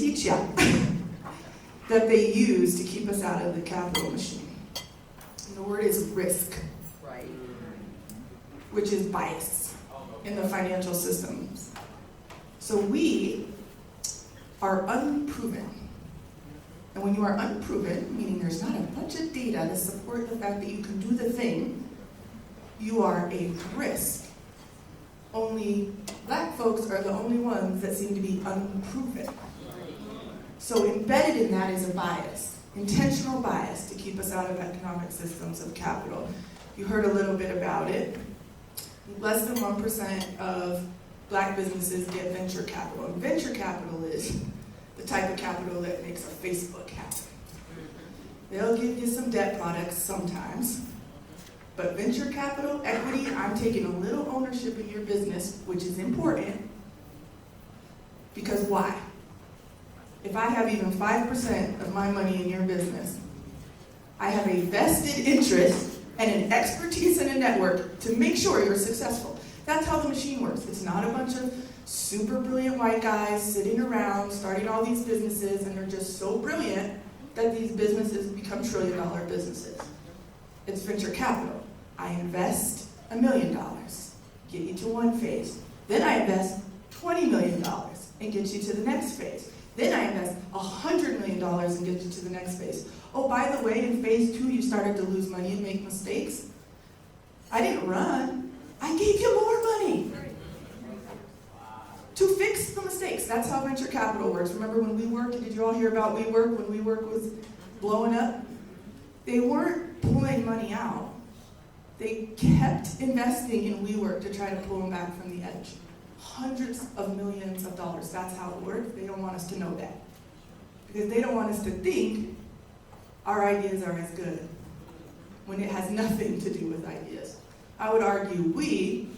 teach you that they use to keep us out of the capital machine. And the word is risk, Right. which is bias in the financial systems. So we are unproven. And when you are unproven, meaning there's not a bunch of data to support the fact that you can do the thing, you are a risk. Only black folks are the only ones that seem to be unproven. So embedded in that is a bias, intentional bias to keep us out of economic systems of capital. You heard a little bit about it. Less than 1% of black businesses get venture capital. And venture capital is the type of capital that makes a Facebook happen. They'll give you some debt products sometimes, but venture capital, equity, I'm taking a little ownership in your business, which is important, because why? If I have even 5% of my money in your business, I have a vested interest and an expertise and a network to make sure you're successful. That's how the machine works. It's not a bunch of super brilliant white guys sitting around starting all these businesses, and they're just so brilliant that these businesses become trillion-dollar businesses. It's venture capital. I invest $1 million, get you to one phase. Then I invest $20 million and get you to the next phase. Then I invest $100 million and get you to the next phase. Oh, by the way, in phase 2, you started to lose money and make mistakes. I didn't run. I gave you more money to fix the mistakes. That's how venture capital works. Remember when WeWork, did you all hear about WeWork, when WeWork was blowing up? They weren't pulling money out. They kept investing in WeWork to try to pull them back from the edge. Hundreds of millions of dollars. That's how it works. They don't want us to know that. Because they don't want us to think our ideas are as good when it has nothing to do with ideas. I would argue we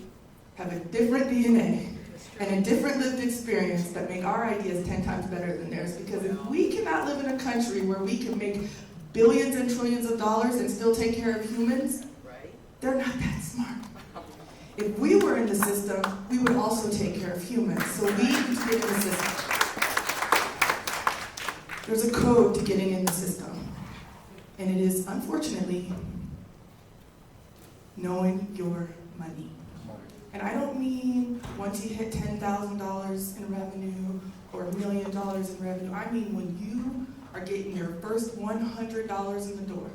have a different DNA and a different lived experience that make our ideas 10 times better than theirs. Because if we cannot live in a country where we can make billions and trillions of dollars and still take care of humans, they're not that smart. If we were in the system, we would also take care of humans. So we need to get in the system. There's a code to getting in the system. And it is, unfortunately, knowing your money. And I don't mean once you hit $10,000 in revenue or $1 million in revenue. I mean when you are getting your first $100 in the door.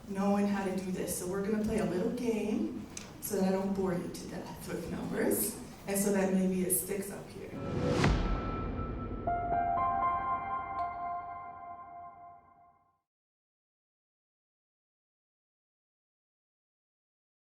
Knowing how to do this. So we're going to play a little game so that I don't bore you to death with numbers, and so that maybe it sticks up here.